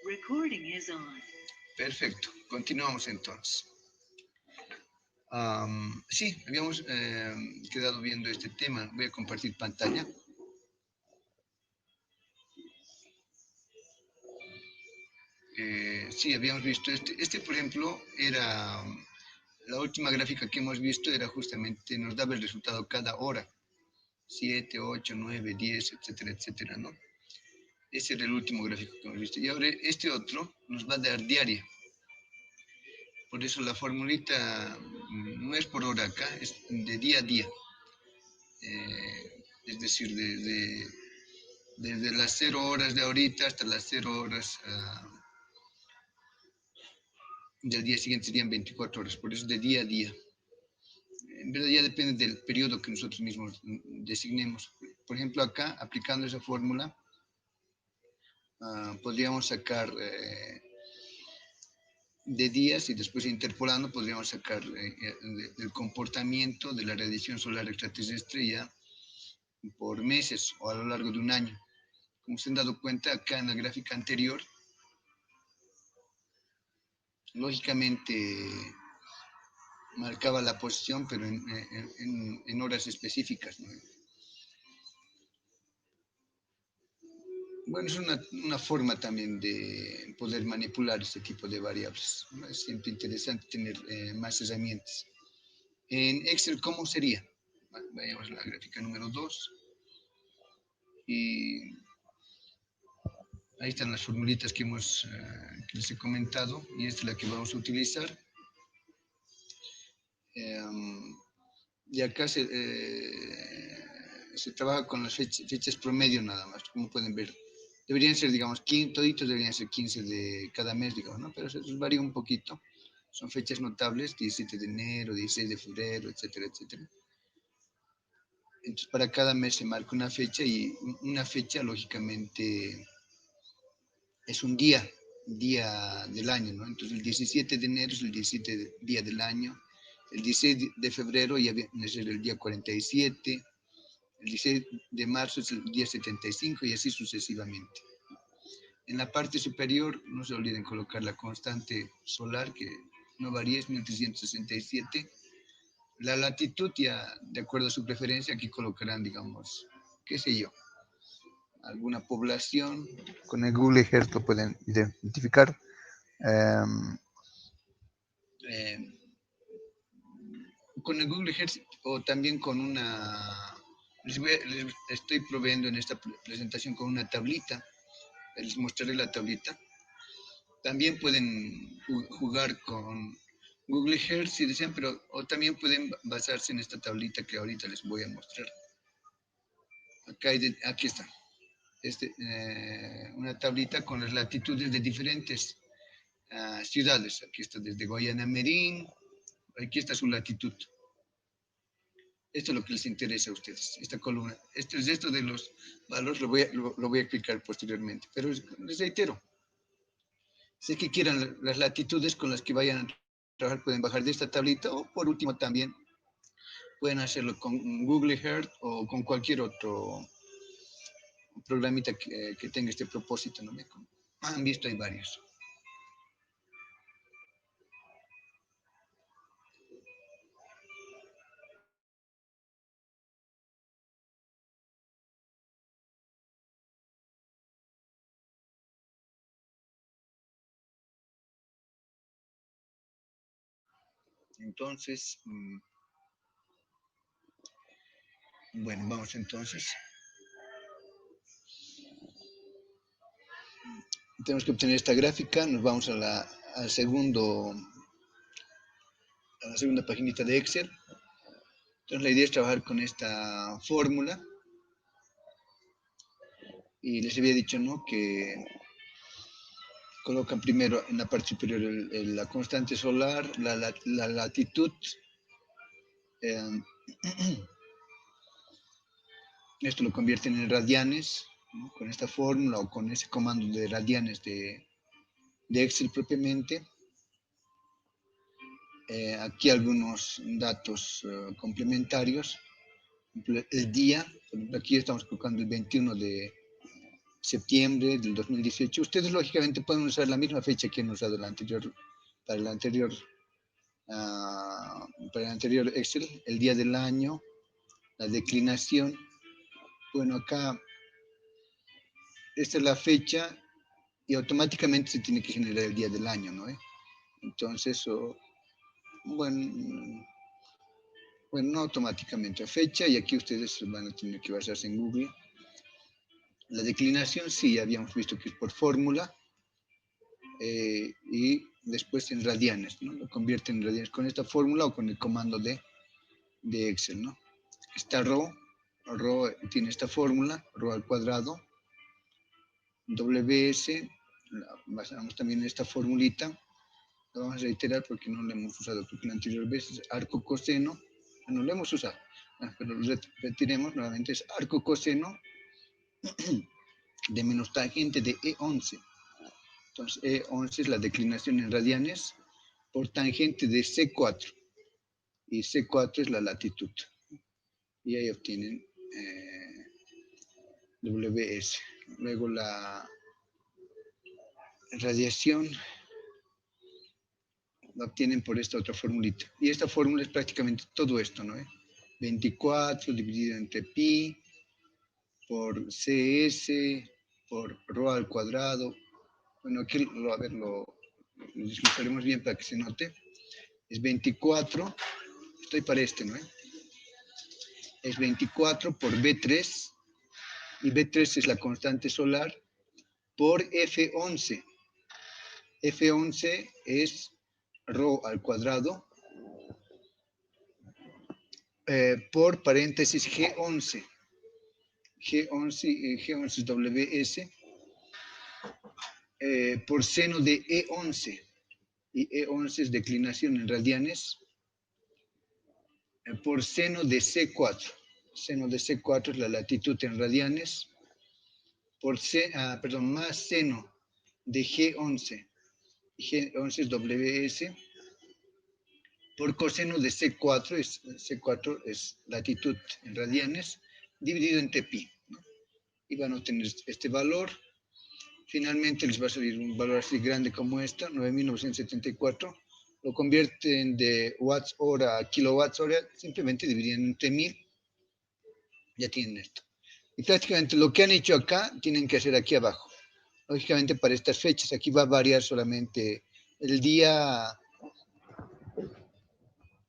Recording is on. Perfecto, continuamos entonces. Sí, habíamos quedado viendo este tema. Voy a compartir pantalla. Sí, habíamos visto este, por ejemplo, era la última gráfica que hemos visto, era justamente, nos daba el resultado cada hora, 7, 8, 9, 10, etcétera, etcétera, ¿no? Ese era el último gráfico que hemos visto. Y ahora este otro nos va a dar diaria. Por eso la formulita no es por hora acá, es de día a día. Es decir, desde las 0 horas de ahorita hasta las 0 horas del día siguiente serían 24 horas, por eso de día a día. En verdad ya depende del periodo que nosotros mismos designemos. Por ejemplo, acá, aplicando esa fórmula, podríamos sacar de días y después interpolando podríamos sacar el comportamiento de la radiación solar extraterrestre ya por meses o a lo largo de un año. Como se han dado cuenta acá en la gráfica anterior, lógicamente marcaba la posición, pero en horas específicas, ¿no? Bueno, es una forma también de poder manipular este tipo de variables, ¿no? Es siempre interesante tener más herramientas. En Excel, ¿cómo sería? Vayamos a la gráfica número 2 y ahí están las formulitas que les he comentado y esta es la que vamos a utilizar. Y acá se trabaja con las fechas promedio nada más, como pueden ver. Deberían ser, digamos, toditos deberían ser 15 de cada mes, digamos, ¿no? Pero eso varía un poquito. Son fechas notables, 17 de enero, 16 de febrero, etcétera, etcétera. Entonces, para cada mes se marca una fecha y una fecha, lógicamente, es un día del año, ¿no? Entonces, el 17 de enero es el 17 día del año, el 16 de febrero ya viene a ser el día 47, el 16 de marzo es el día 75 y así sucesivamente. En la parte superior, no se olviden colocar la constante solar, que no varía, es 1367. La latitud, ya de acuerdo a su preferencia, aquí colocarán, digamos, qué sé yo, alguna población. Con el Google Earth lo pueden identificar. Um, eh, con el Google Earth o también con les estoy proveyendo en esta presentación con una tablita. Les mostraré la tablita. También pueden jugar con Google Earth si desean, pero o también pueden basarse en esta tablita que ahorita les voy a mostrar. Aquí está. Una tablita con las latitudes de diferentes ciudades. Aquí está desde Guayana Merín. Aquí está su latitud. Esto es lo que les interesa a ustedes, esta columna. Esto de los valores lo voy a explicar posteriormente. Pero les reitero, si que quieran las latitudes con las que vayan a trabajar, pueden bajar de esta tablita o por último también pueden hacerlo con Google Earth o con cualquier otro programita que tenga este propósito, ¿no? Como han visto, hay varios. Entonces, bueno, vamos entonces. Tenemos que obtener esta gráfica, nos vamos al segundo, a la segunda paginita de Excel. Entonces la idea es trabajar con esta fórmula y les había dicho, ¿no?, que colocan primero en la parte superior la constante solar, la latitud, eh, esto lo convierten en radianes, ¿no?, con esta fórmula o con ese comando de radianes de Excel propiamente. Aquí algunos datos complementarios. El día, aquí estamos colocando el 21 septiembre del 2018. Ustedes lógicamente pueden usar la misma fecha que han usado la anterior, para el anterior, para el anterior Excel, el día del año, la declinación. Bueno, acá esta es la fecha y automáticamente se tiene que generar el día del año, ¿no? Entonces, bueno, bueno, no automáticamente a fecha, y aquí ustedes van a tener que basarse en Google. La declinación sí, habíamos visto que es por fórmula, y después en radianes, ¿no? Lo convierte en radianes con esta fórmula o con el comando de Excel, ¿no? Esta ρ tiene esta fórmula, ρ al cuadrado, WS, basamos también en esta formulita, la vamos a reiterar porque no la hemos usado la anterior vez, es arco coseno, no lo hemos usado, pero retiremos nuevamente, es arco coseno de menos tangente de E11. Entonces, E11 es la declinación en radianes por tangente de C4, y C4 es la latitud. Y ahí obtienen WS. Luego la radiación la obtienen por esta otra formulita. Y esta fórmula es prácticamente todo esto, ¿no? 24 dividido entre pi por CS por ρ al cuadrado. Bueno, aquí a ver, lo disfrutaremos bien para que se note. Es 24, estoy para este, ¿no? Es 24 por B3, y B3 es la constante solar, por F11. F11 es ρ al cuadrado, por paréntesis G11. G11 es WS, por seno de E11. Y E11 es declinación en radianes, por seno de C4. Seno de C4 es la latitud en radianes, por más seno de G11. G11 es WS, por coseno de C4, C4 es latitud en radianes, dividido entre pi, ¿no? Y van a obtener este valor. Finalmente les va a salir un valor así grande como esta, 9.974. Lo convierten de watts hora a kilowatts hora, simplemente dividiendo entre 1000, ya tienen esto. Y prácticamente lo que han hecho acá, tienen que hacer aquí abajo. Lógicamente para estas fechas, aquí va a variar solamente el día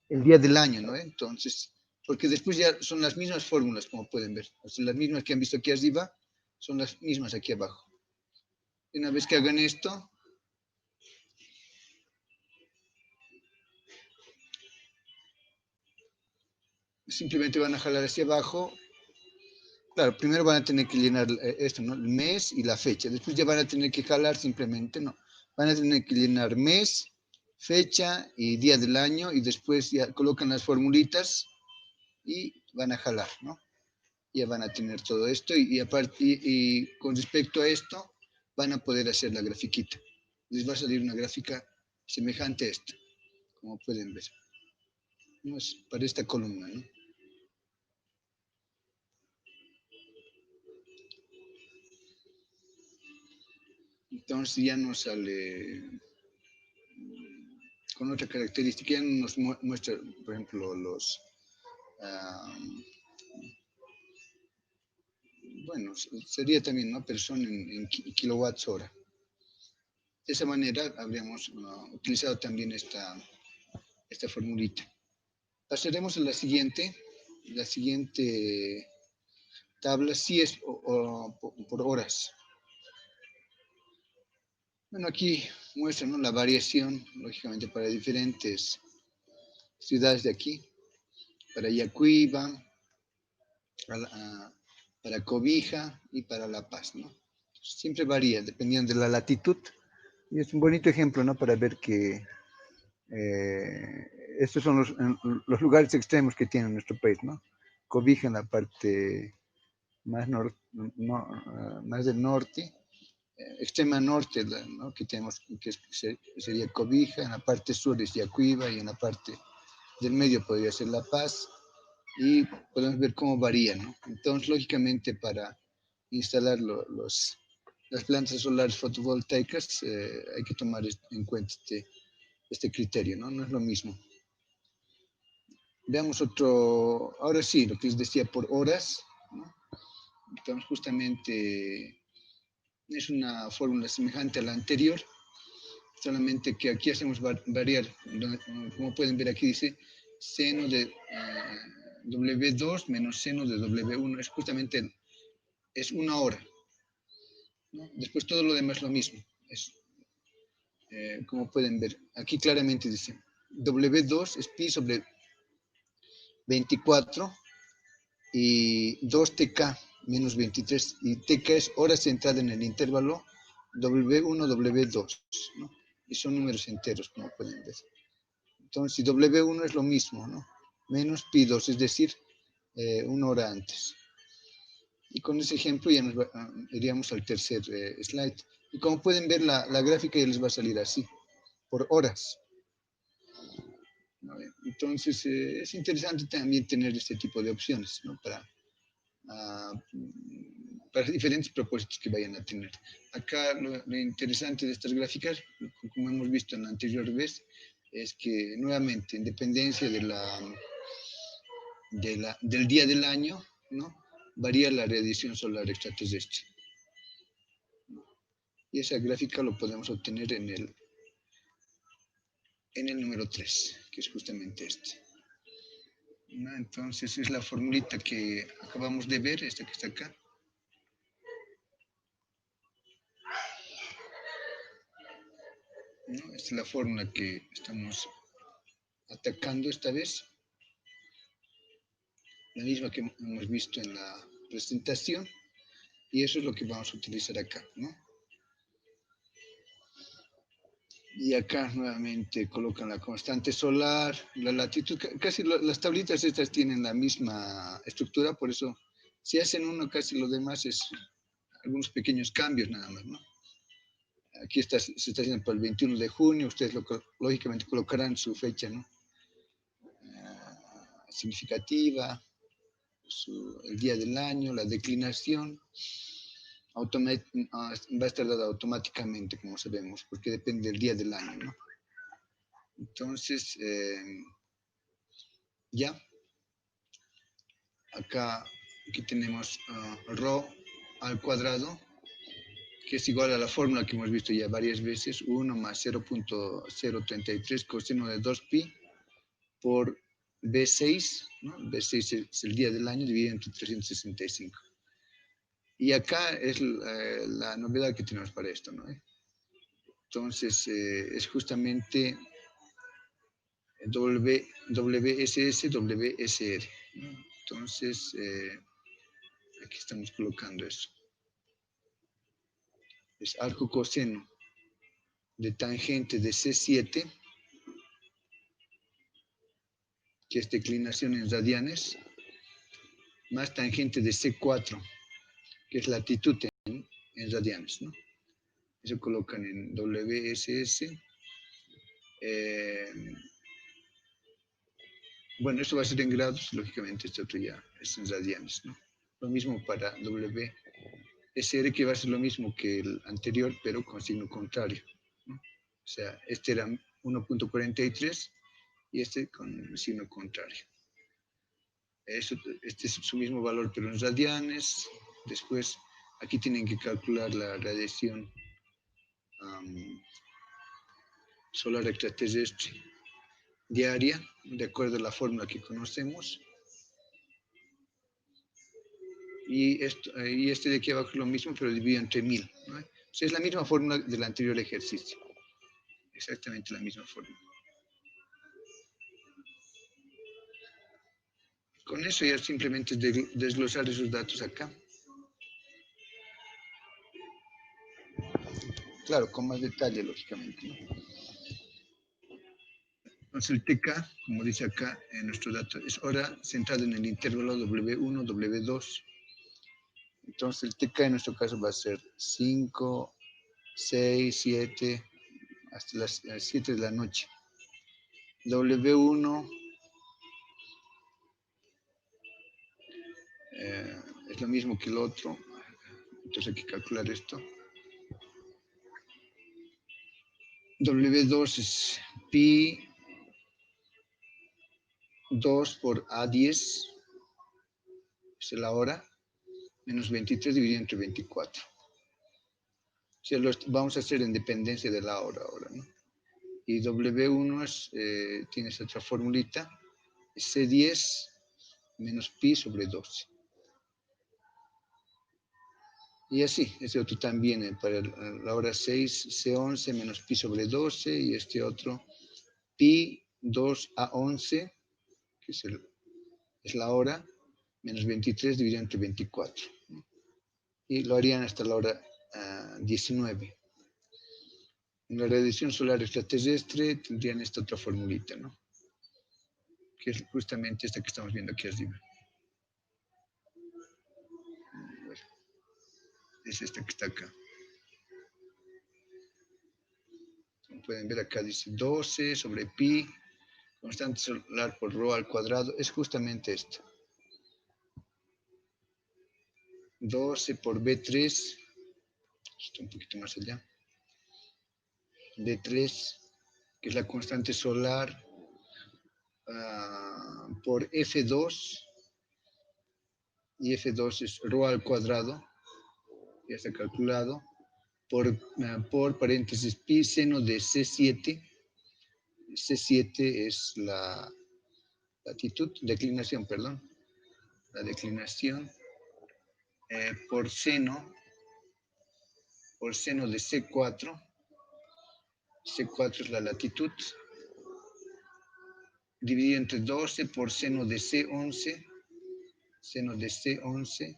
del año, ¿no? Entonces, porque después ya son las mismas fórmulas, como pueden ver. O sea, las mismas que han visto aquí arriba, son las mismas aquí abajo. Y una vez que hagan esto, simplemente van a jalar hacia abajo. Claro, primero van a tener que llenar esto, ¿no? El mes y la fecha. Después ya van a tener que jalar simplemente, ¿no? Van a tener que llenar mes, fecha y día del año, y después ya colocan las formulitas y van a jalar, ¿no? Ya van a tener todo esto, y aparte, y con respecto a esto, van a poder hacer la grafiquita. Les va a salir una gráfica semejante a esta, como pueden ver. ¿No? Es para esta columna, ¿no? Entonces ya nos sale con otra característica, ya nos muestra, por ejemplo, los, bueno, sería también, ¿no? Pero son en kilowatts hora. De esa manera habríamos utilizado también esta formulita. Pasaremos a la siguiente tabla, sí es por horas. Bueno, aquí muestra, ¿no?, la variación, lógicamente, para diferentes ciudades de aquí, para Yacuiba, para Cobija y para La Paz, ¿no? Siempre varía dependiendo de la latitud, y es un bonito ejemplo, ¿no?, para ver que estos son los lugares extremos que tiene nuestro país, ¿no? Cobija en la parte más, más del norte, extrema norte, ¿no?, que tenemos, que sería Cobija. En la parte sur es Yacuiba, y en la parte del medio podría ser La Paz, y podemos ver cómo varía, ¿no? Entonces, lógicamente, para instalar las plantas solares fotovoltaicas, hay que tomar en cuenta este criterio, ¿no? No es lo mismo. Veamos otro, ahora sí, lo que les decía por horas, ¿no? Estamos justamente, es una fórmula semejante a la anterior, solamente que aquí hacemos variar, como pueden ver aquí dice, seno de W2 menos seno de W1, es justamente, es una hora, ¿no? Después todo lo demás es lo mismo, es, como pueden ver, aquí claramente dice, W2 es pi sobre 24 y 2TK menos 23, y TK es hora centrada en el intervalo W1, W2, ¿no? Y son números enteros, como pueden ver. Entonces, si W1 es lo mismo, ¿no? Menos pi2, es decir, una hora antes. Y con ese ejemplo ya iríamos al tercer slide. Y como pueden ver, la gráfica ya les va a salir así, por horas. ¿Vale? Entonces, es interesante también tener este tipo de opciones, ¿no? Para diferentes propósitos que vayan a tener. Acá lo interesante de estas gráficas, como hemos visto en la anterior vez, es que nuevamente, en dependencia del día del año, ¿no? Varía la radiación solar extraterrestre. Y esa gráfica lo podemos obtener en el número 3, que es justamente este. ¿No? Entonces es la formulita que acabamos de ver, esta que está acá. ¿No? Esta es la fórmula que estamos atacando esta vez. La misma que hemos visto en la presentación. Y eso es lo que vamos a utilizar acá, ¿no? Y acá nuevamente colocan la constante solar, la latitud, casi las tablitas estas tienen la misma estructura, por eso si hacen uno, casi lo demás es algunos pequeños cambios nada más, ¿no? Aquí se está haciendo para el 21 de junio, ustedes lógicamente colocarán su fecha, ¿no? Significativa, el día del año, la declinación, va a estar dada automáticamente, como sabemos, porque depende del día del año, ¿no? Entonces, ya, aquí tenemos rho al cuadrado, que es igual a la fórmula que hemos visto ya varias veces, 1 más 0.033 coseno de 2pi por B6, ¿no? B6 es el día del año dividido entre 365. Y acá es la novedad que tenemos para esto, ¿no? Entonces, es justamente WSS, WSR, ¿no? Entonces, aquí estamos colocando eso. Es arco coseno de tangente de C7, que es declinación en radianes, más tangente de C4, que es latitud en radianes, ¿no? Eso colocan en WSS. Bueno, esto va a ser en grados, lógicamente, este otro ya es en radianes, ¿no? Lo mismo para WSR, que va a ser lo mismo que el anterior, pero con signo contrario, ¿no? O sea, este era 1.43 y este con signo contrario. Este es su mismo valor, pero en radianes. Después, aquí tienen que calcular la radiación solar extraterrestre diaria, de acuerdo a la fórmula que conocemos. Y este de aquí abajo es lo mismo, pero dividido entre 1000, ¿no? O sea, es la misma fórmula del anterior ejercicio. Exactamente la misma fórmula. Con eso ya simplemente es desglosar esos datos acá. Claro, con más detalle, lógicamente, ¿no? Entonces el TK, como dice acá en nuestro dato, es hora centrada en el intervalo W1, W2. Entonces el TK en nuestro caso va a ser 5, 6, 7, hasta las 7 de la noche. W1 es lo mismo que el otro, entonces hay que calcular esto. W2 es pi 2 por A10, es la hora, menos 23 dividido entre 24. O sea, vamos a hacer en dependencia de la hora ahora, ¿no? Y W1 tiene esa otra formulita, es C10 menos pi sobre 12. Y así, este otro también, para la hora 6, C11 menos pi sobre 12, y este otro, pi 2 a 11, que es la hora, menos 23 dividido entre 24. Y lo harían hasta la hora 19. En la radiación solar extraterrestre tendrían esta otra formulita, ¿no? Que es justamente esta que estamos viendo aquí arriba. Bueno, es esta que está acá. Como pueden ver acá dice 12 sobre pi, constante solar por rho al cuadrado, es justamente esto. 12 por B3, está un poquito más allá. B3, que es la constante solar, por F2, y F2 es rho al cuadrado, ya está calculado, por paréntesis pi seno de C7. C7 es la latitud, declinación, perdón, la declinación, por seno de C4. C4 es la latitud, dividido entre 12 por seno de C11, seno de C11,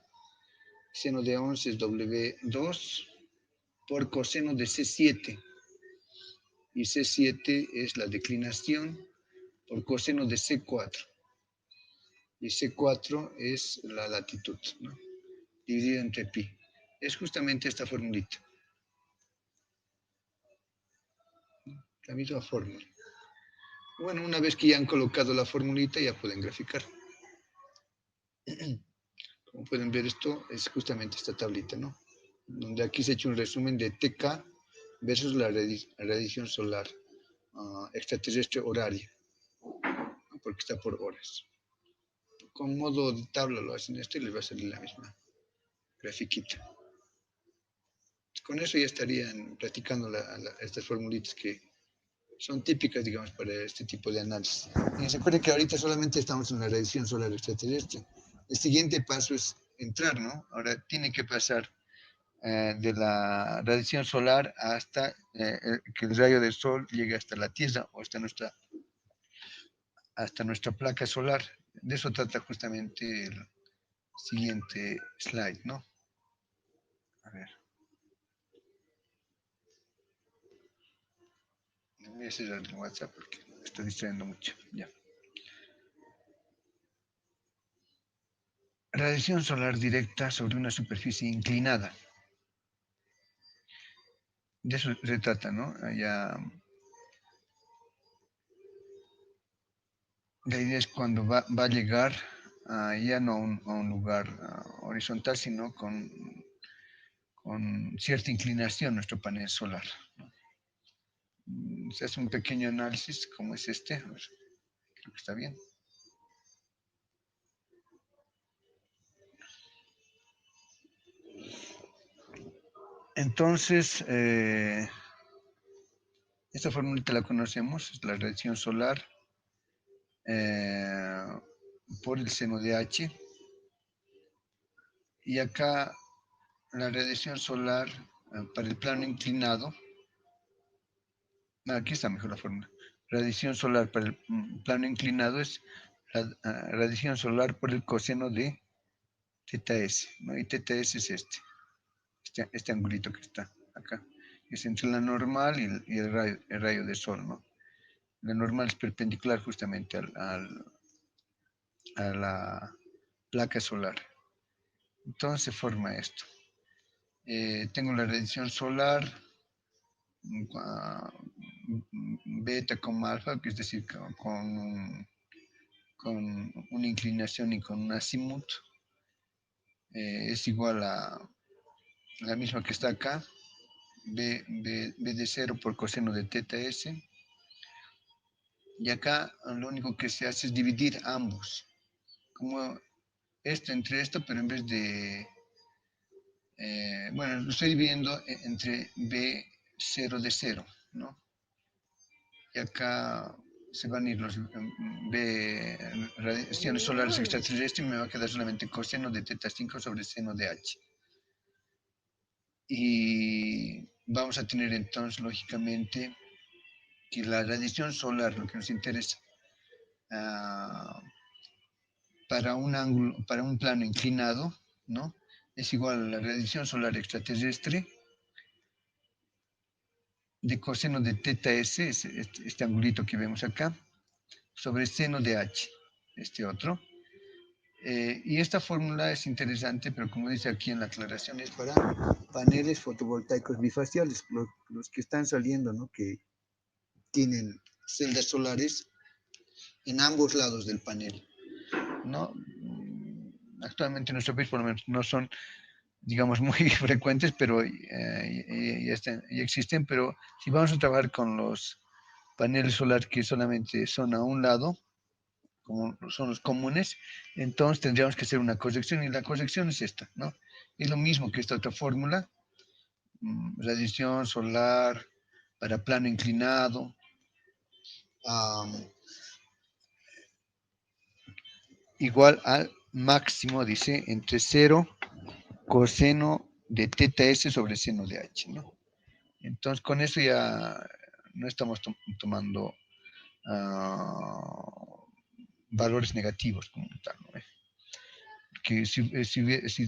seno de 11 es W2, por coseno de C7, y C7 es la declinación por coseno de C4, y C4 es la latitud, ¿no? Dividido entre pi. Es justamente esta formulita, la misma fórmula. Bueno, una vez que ya han colocado la formulita, ya pueden graficar. Como pueden ver, esto es justamente esta tablita, ¿no? Donde aquí se ha hecho un resumen de TK versus la radiación solar extraterrestre horaria, ¿no? Porque está por horas. Con modo de tabla lo hacen esto y les va a salir la misma grafiquita. Con eso ya estarían practicando estas formulitas que son típicas, digamos, para este tipo de análisis. Y se acuerden que ahorita solamente estamos en la radiación solar extraterrestre. El siguiente paso es entrar, ¿no? Ahora tiene que pasar de la radiación solar hasta que el rayo del sol llegue hasta la Tierra o hasta nuestra placa solar. De eso trata justamente el siguiente slide, ¿no? A ver. Voy a cerrar el WhatsApp porque me está distrayendo mucho. Ya. Radiación solar directa sobre una superficie inclinada. De eso se trata, ¿no? Ya, la idea es cuando va a llegar ya no a un lugar horizontal, sino con cierta inclinación nuestro panel solar, ¿no? Se hace un pequeño análisis como es este. A ver, creo que está bien. Entonces, esta formulita la conocemos, es la radiación solar por el seno de H. Y acá la radiación solar para el plano inclinado, aquí está mejor la fórmula. Radiación solar para el plano inclinado es la radiación solar por el coseno de θ s, ¿no? Y θ s es este angulito que está acá. Es entre la normal y el rayo del sol, ¿no? La normal es perpendicular justamente a la placa solar. Entonces se forma esto. Tengo la radiación solar beta como alfa, que es decir, con una inclinación y con un azimut, es igual a la misma que está acá, B de 0 por coseno de teta S. Y acá lo único que se hace es dividir ambos. Como esto entre esto, pero en vez de... bueno, lo estoy dividiendo entre B0 de 0, ¿no? Y acá se van a ir los radiaciones solares extraterrestres y me va a quedar solamente coseno de teta 5 sobre seno de H. Y vamos a tener entonces, lógicamente, que la radiación solar, lo que nos interesa, para un ángulo, para un plano inclinado, ¿no? Es igual a la radiación solar extraterrestre de coseno de teta S, este angulito que vemos acá, sobre seno de H, este otro. Y esta fórmula es interesante, pero como dice aquí en la aclaración, es para paneles fotovoltaicos bifaciales, los que están saliendo, ¿no? Que tienen celdas solares en ambos lados del panel, ¿no? Actualmente en nuestro país por lo menos no son, digamos, muy frecuentes, pero ya existen, pero si vamos a trabajar con los paneles solares que solamente son a un lado, como son los comunes, entonces tendríamos que hacer una corrección y la corrección es esta, ¿no? Es lo mismo que esta otra fórmula, radiación solar para plano inclinado, igual al máximo, dice, entre 0 coseno de teta S sobre seno de H, ¿no? Entonces con eso ya no estamos tomando valores negativos como tal, ¿no? Que si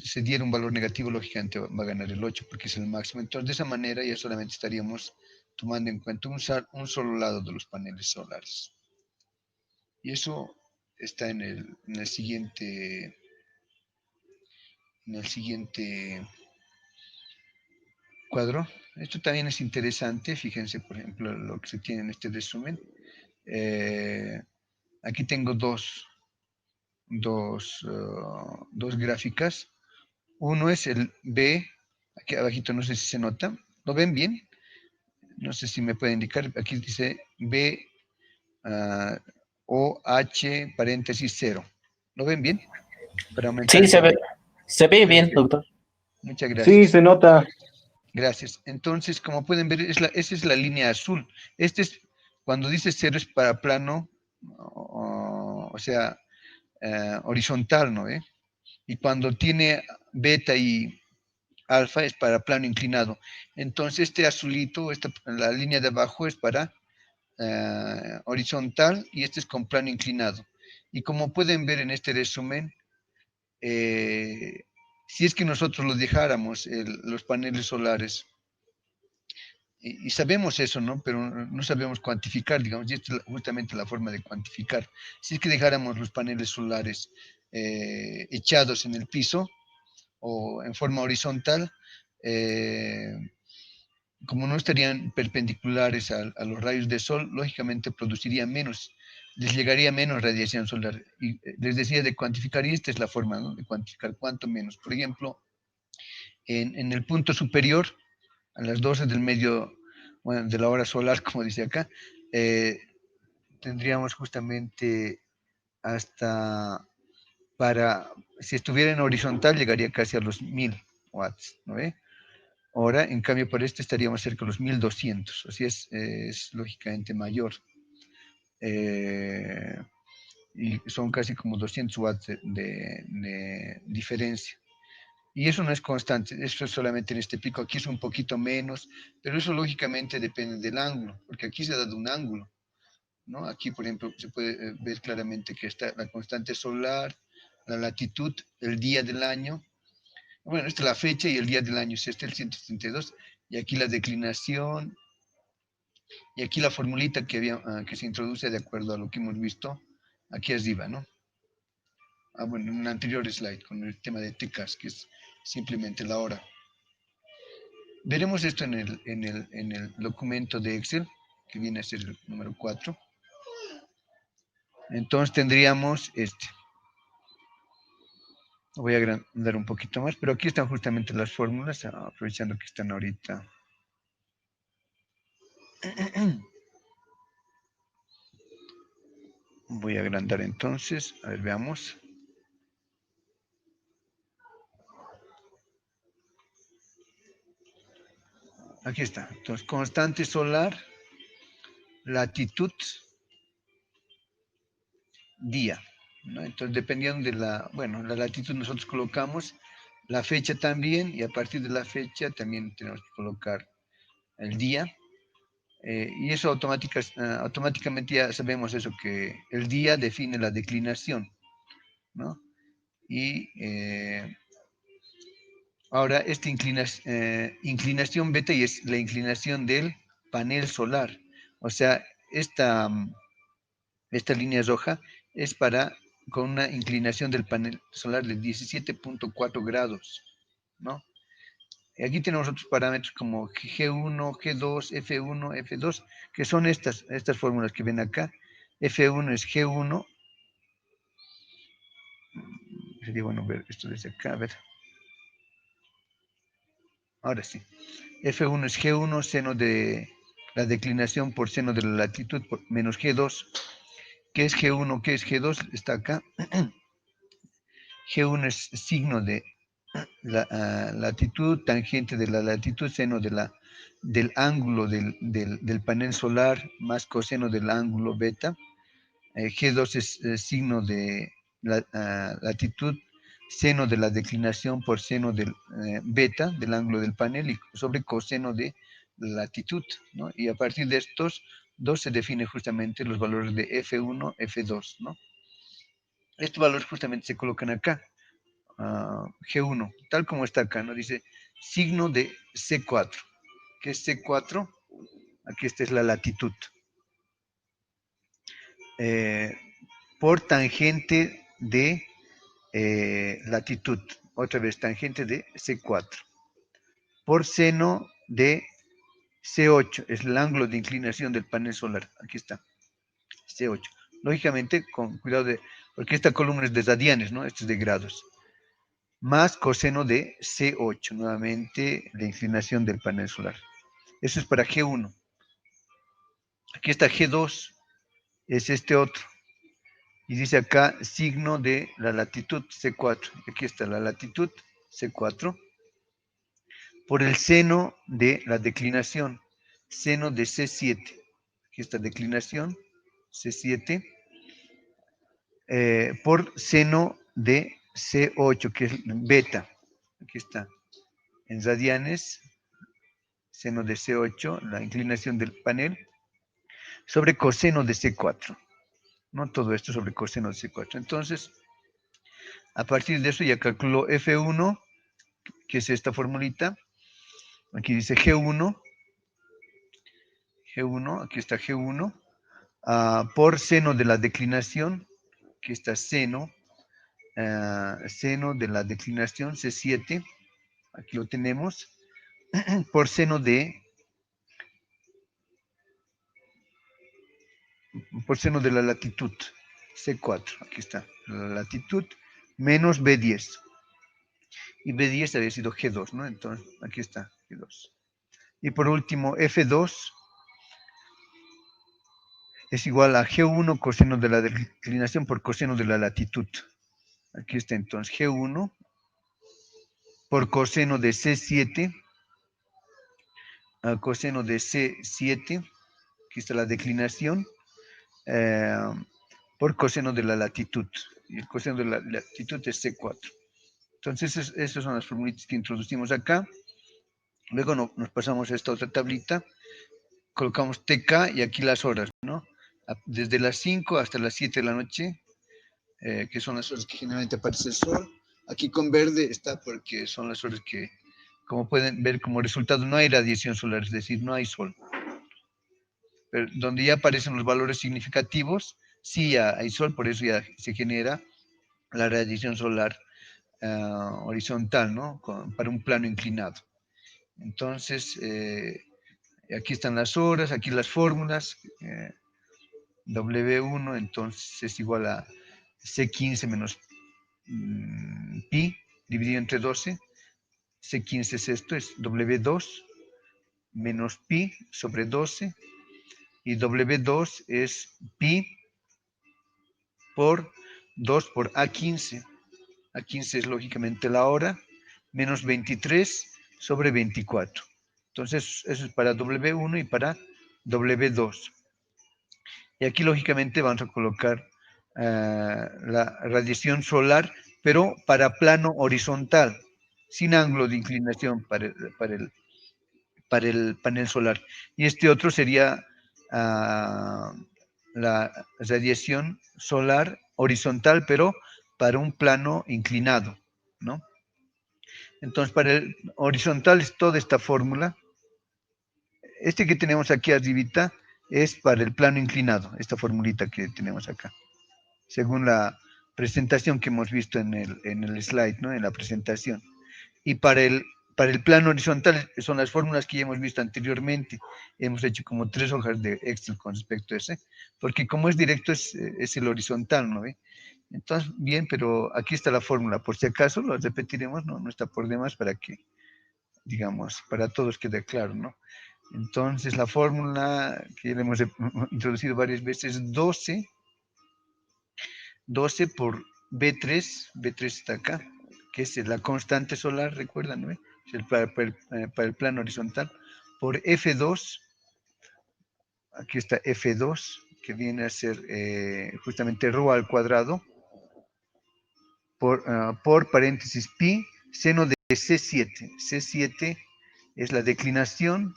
se diera un valor negativo, lógicamente va a ganar el 8 porque es el máximo. Entonces, de esa manera ya solamente estaríamos tomando en cuenta un solo lado de los paneles solares. Y eso está en el siguiente cuadro. Esto también es interesante. Fíjense, por ejemplo, lo que se tiene en este resumen. Aquí tengo dos gráficas. Uno es el B, aquí abajito no sé si se nota. ¿Lo ven bien? No sé si me puede indicar. Aquí dice B O H paréntesis 0. ¿Lo ven bien? Para aumentar Sí, el volumen. se ve bien, Perfecto. doctor. Muchas Sí, gracias. se nota. Gracias. Entonces, como pueden ver, esa es la línea azul. Este es, cuando dice 0 es para plano, o sea, horizontal, ¿no? Y cuando tiene beta y alfa es para plano inclinado. Entonces, este azulito, la línea de abajo es para horizontal y este es con plano inclinado. Y como pueden ver en este resumen, si es que nosotros lo dejáramos, los paneles solares, y sabemos eso, ¿no? Pero no sabemos cuantificar, digamos, y esta es justamente la forma de cuantificar. Si es que dejáramos los paneles solares echados en el piso o en forma horizontal, como no estarían perpendiculares a los rayos de sol, lógicamente produciría menos, les llegaría menos radiación solar. Y les decía de cuantificar, y esta es la forma, ¿no? De cuantificar cuánto menos. Por ejemplo, en el punto superior, a las 12 del medio, bueno, de la hora solar, como dice acá, tendríamos justamente hasta si estuviera en horizontal, llegaría casi a los 1000 watts, ¿no ve? Ahora, en cambio, por este estaríamos cerca de los 1200, así es lógicamente mayor. Y son casi como 200 watts de diferencia. Y eso no es constante, eso es solamente en este pico, aquí es un poquito menos, pero eso lógicamente depende del ángulo, porque aquí se ha dado un ángulo, ¿no? Aquí, por ejemplo, se puede ver claramente que está la constante solar, la latitud, el día del año, bueno, esta es la fecha y el día del año es este, el 172, y aquí la declinación, y aquí la formulita que se introduce de acuerdo a lo que hemos visto aquí arriba, ¿no? Bueno, en un anterior slide con el tema de TECAS, que es simplemente la hora. Veremos esto en el documento de Excel, que viene a ser el número 4. Entonces tendríamos este. Voy a agrandar un poquito más, pero aquí están justamente las fórmulas, aprovechando que están ahorita Voy a agrandar entonces, a ver, veamos. Aquí está. Entonces, constante solar, latitud, día, ¿no? Entonces, dependiendo de la latitud nosotros colocamos la fecha también y a partir de la fecha también tenemos que colocar el día. Y eso automáticamente ya sabemos eso, que el día define la declinación, ¿no? Y ahora esta inclinación beta y es la inclinación del panel solar. O sea, esta línea roja es con una inclinación del panel solar de 17.4 grados, ¿no? Y aquí tenemos otros parámetros como G1, G2, F1, F2, que son estas fórmulas que ven acá. F1 es G1, sería bueno ver esto desde acá, a ver. Ahora sí. F1 es G1, seno de la declinación por seno de la latitud por menos G2. ¿Qué es G1? ¿Qué es G2? Está acá. G1 es signo de la latitud, tangente de la latitud, seno del ángulo del panel solar, más coseno del ángulo beta. G2 es signo de la latitud, seno de la declinación por seno del beta, del ángulo del panel, y sobre coseno de la latitud, ¿no? Y a partir de estos dos se define justamente los valores de F1, F2, ¿no? Estos valores justamente se colocan acá. G1, tal como está acá, ¿no? Dice signo de C4. ¿Qué es C4? Aquí esta es la latitud. Eh, por tangente de latitud. Otra vez, tangente de C4. Por seno de C8. Es el ángulo de inclinación del panel solar. Aquí está. C8. Lógicamente, con cuidado porque esta columna es de radianes, ¿no? Esto es de grados. Más coseno de C8, nuevamente la inclinación del panel solar. Eso es para G1. Aquí está G2, es este otro. Y dice acá signo de la latitud C4. Aquí está la latitud C4 por el seno de la declinación, seno de C7. Aquí está declinación C7 por seno de C8, que es beta. Aquí está. En radianes, seno de C8, la inclinación del panel, sobre coseno de C4. No todo esto sobre coseno de C4. Entonces, a partir de eso ya calculo F1, que es esta formulita. Aquí dice G1, aquí está G1, por seno de la declinación, aquí está seno, seno de la declinación C7, aquí lo tenemos, por seno de la latitud, C4, aquí está, la latitud, menos B10. Y B10 había sido G2, ¿no? Entonces, aquí está, G2. Y por último, F2 es igual a G1 coseno de la declinación por coseno de la latitud. Aquí está entonces G1 por coseno de C7, coseno de C7, aquí está la declinación, eh, por coseno de la latitud. Y el coseno de la latitud es C4. Entonces, esas son las formulitas que introducimos acá. Luego nos pasamos a esta otra tablita, colocamos TK y aquí las horas, ¿no? Desde las 5 hasta las 7 de la noche, que son las horas que generalmente aparece el sol. Aquí con verde está porque son las horas que, como pueden ver, como resultado no hay radiación solar, es decir, no hay sol. Pero donde ya aparecen los valores significativos, sí ya hay sol, por eso ya se genera la radiación solar horizontal, ¿no? Para un plano inclinado. Entonces, aquí están las horas, aquí las fórmulas. W1 entonces es igual a C15 menos pi dividido entre 12. C15 es esto, es W2 menos pi sobre 12 y W2 es pi por 2 por A15. A15 es lógicamente la hora, menos 23 sobre 24. Entonces, eso es para W1 y para W2. Y aquí, lógicamente, vamos a colocar la radiación solar, pero para plano horizontal, sin ángulo de inclinación para el panel solar. Y este otro sería la radiación solar horizontal, pero para un plano inclinado, ¿no? Entonces, para el horizontal es toda esta fórmula. Este que tenemos aquí arribita es para el plano inclinado, esta formulita que tenemos acá, según la presentación que hemos visto en el slide, ¿no? En la presentación. Y para el plano horizontal son las fórmulas que ya hemos visto anteriormente. Hemos hecho como 3 hojas de Excel con respecto a ese, porque como es directo es el horizontal, ¿no ve? Entonces, bien, pero aquí está la fórmula. Por si acaso lo repetiremos, no está por demás para que, digamos, para todos quede claro, ¿no? Entonces, la fórmula que ya hemos introducido varias veces, 12 por B3 está acá, que es la constante solar, recuerdan, ¿no? Es para el plano horizontal, por F2, aquí está F2, que viene a ser justamente ρ al cuadrado, por paréntesis pi, seno de C7. C7 es la declinación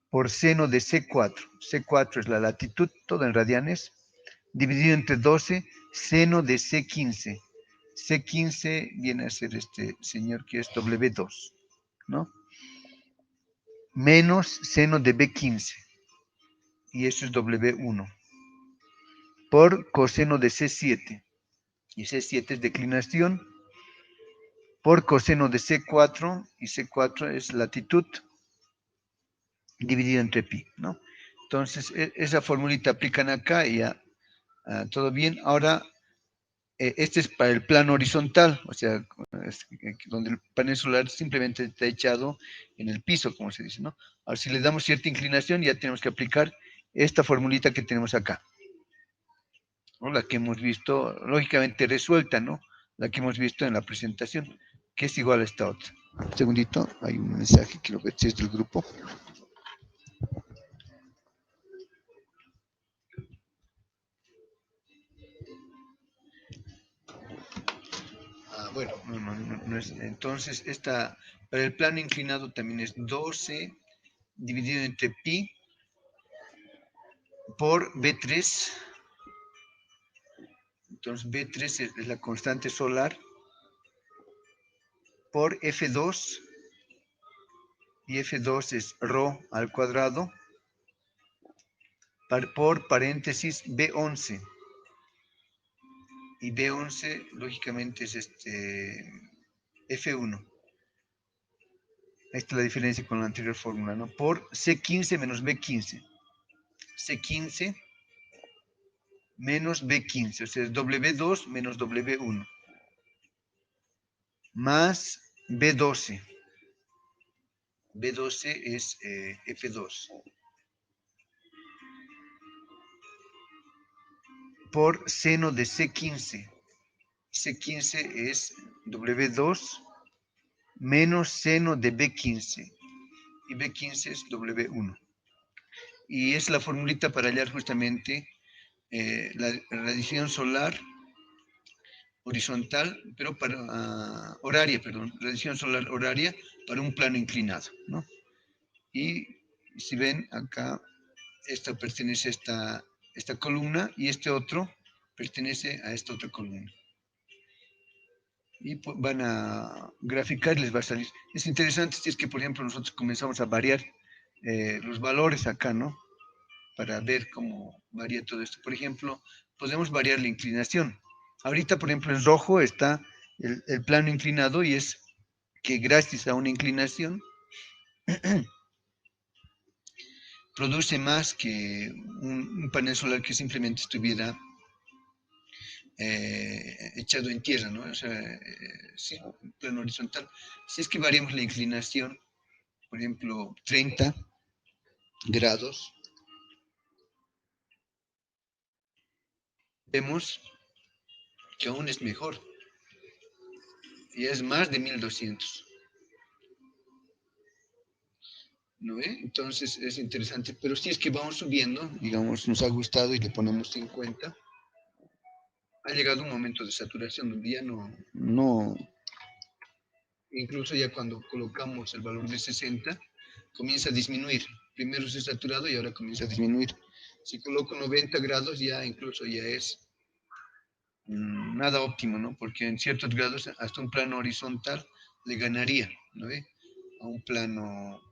por seno de C4. C4 es la latitud, todo en radianes, dividido entre 12, seno de C15. C15 viene a ser este señor que es W2, ¿no? Menos seno de B15, y eso es W1, por coseno de C7, y C7 es declinación, por coseno de C4, y C4 es latitud, dividido entre pi, ¿no? Entonces, esa formulita aplican acá y ya, todo bien. Ahora, este es para el plano horizontal, o sea, donde el panel solar simplemente está echado en el piso, como se dice, ¿no? Ahora, si le damos cierta inclinación, ya tenemos que aplicar esta formulita que tenemos acá, ¿no? La que hemos visto, lógicamente resuelta, ¿no? La que hemos visto en la presentación, que es igual a esta otra. Un segundito, hay un mensaje que lo que es del grupo. Bueno, no es, entonces para el plano inclinado también es 12 dividido entre pi por B3. Entonces B3 es la constante solar por F2, y F2 es ρ al cuadrado por paréntesis B11. Y B11 lógicamente es F1. Ahí está la diferencia con la anterior fórmula, ¿no? Por C15 menos B15. C15 menos B15, o sea, es W2 menos W1, más B12. B12 es F2, por seno de C15. C15 es W2 menos seno de B15, y B15 es W1. Y es la formulita para hallar justamente la radiación solar horizontal, pero para horaria, perdón, radiación solar horaria para un plano inclinado, ¿no? Y si ven acá, esta pertenece a esta columna y este otro pertenece a esta otra columna. Y van a graficar y les va a salir. Es interesante si es que, por ejemplo, nosotros comenzamos a variar los valores acá, ¿no? Para ver cómo varía todo esto. Por ejemplo, podemos variar la inclinación. Ahorita, por ejemplo, en rojo está el plano inclinado, y es que gracias a una inclinación produce más que un panel solar que simplemente estuviera echado en tierra, ¿no? O sea, sí, plano horizontal. Si es que variamos la inclinación, por ejemplo, 30, grados, vemos que aún es mejor, y es más de 1200. ¿No ve? Entonces es interesante, pero si es que vamos subiendo, digamos, nos ha gustado y le ponemos 50, ha llegado un momento de saturación donde ya no, incluso ya cuando colocamos el valor de 60, comienza a disminuir. Primero se ha saturado y ahora comienza a disminuir. Si coloco 90 grados, ya incluso ya es nada óptimo, ¿no? Porque en ciertos grados hasta un plano horizontal le ganaría, ¿no ve? A un plano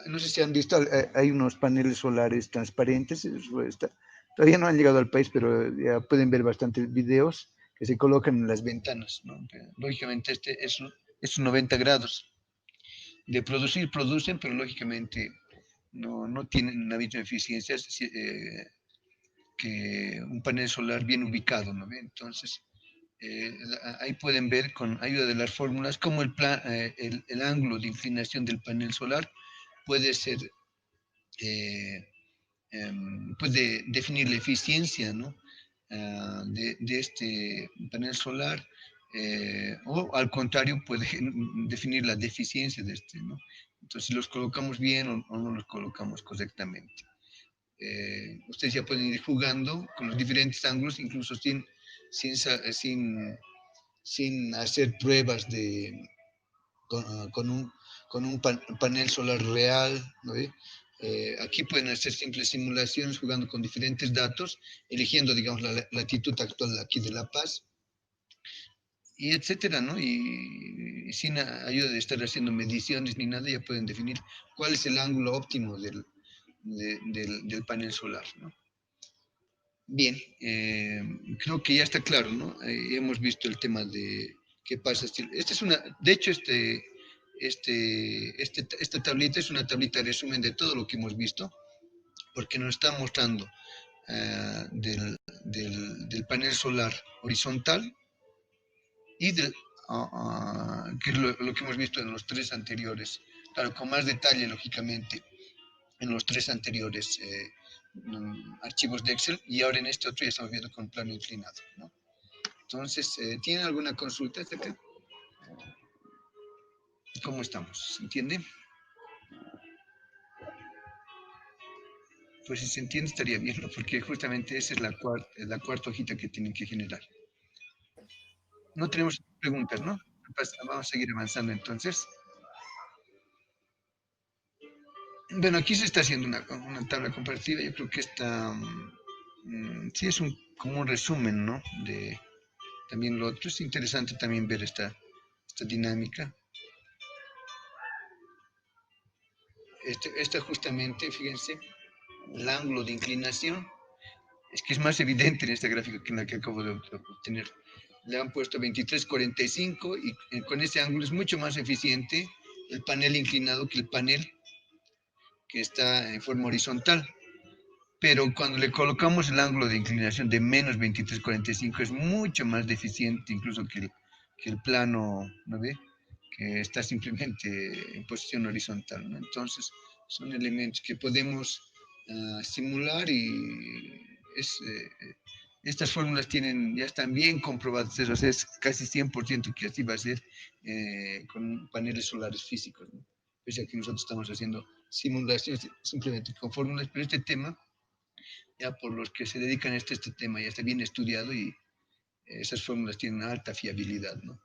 no sé si han visto, hay unos paneles solares transparentes, todavía no han llegado al país, pero ya pueden ver bastantes videos que se colocan en las ventanas, ¿no? Lógicamente es 90 grados. De producir, producen, pero lógicamente no tienen la misma eficiencia que un panel solar bien ubicado, ¿no? Entonces, ahí pueden ver con ayuda de las fórmulas cómo el ángulo de inclinación del panel solar puede ser, puede definir la eficiencia, ¿no? De este panel solar, o al contrario puede definir la deficiencia de este, ¿no? Entonces, si los colocamos bien o no los colocamos correctamente. Ustedes ya pueden ir jugando con los diferentes ángulos, incluso sin, sin, sin hacer pruebas con un, con un panel solar real, ¿no? Aquí pueden hacer simples simulaciones jugando con diferentes datos, eligiendo, digamos, la latitud actual aquí de La Paz, y etcétera, ¿no? Y sin ayuda de estar haciendo mediciones ni nada, ya pueden definir cuál es el ángulo óptimo del panel solar, ¿no? Bien, creo que ya está claro, ¿no? Hemos visto el tema de qué pasa. Esta es una, de hecho, esta tablita es una tablita de resumen de todo lo que hemos visto, porque nos está mostrando del panel solar horizontal y que es lo que hemos visto en los tres anteriores, claro, con más detalle, lógicamente, en los tres anteriores archivos de Excel, y ahora en este otro ya estamos viendo con plano inclinado, ¿no? Entonces, ¿tienen alguna consulta hasta acá? ¿Cómo estamos? ¿Se entiende? Pues si se entiende estaría bien, ¿no? Porque justamente esa es la cuarta hojita que tienen que generar. No tenemos preguntas, ¿no? Vamos a seguir avanzando entonces. Bueno, aquí se está haciendo una tabla comparativa. Yo creo que esta sí es como un resumen, ¿no? De también lo otro. Es interesante también ver esta dinámica. Esta justamente, fíjense, el ángulo de inclinación, es que es más evidente en esta gráfica que en la que acabo de obtener. Le han puesto 23,45 y con ese ángulo es mucho más eficiente el panel inclinado que el panel que está en forma horizontal. Pero cuando le colocamos el ángulo de inclinación de menos 23,45 es mucho más deficiente incluso que el plano, ¿no ve? Que está simplemente en posición horizontal, ¿no? Entonces, son elementos que podemos simular y estas fórmulas ya están bien comprobadas, o sea, es casi 100% que así va a ser con paneles solares físicos, ¿no? Pese a que nosotros estamos haciendo simulaciones simplemente con fórmulas, pero este tema, ya por los que se dedican a este tema, ya está bien estudiado y esas fórmulas tienen alta fiabilidad, ¿no?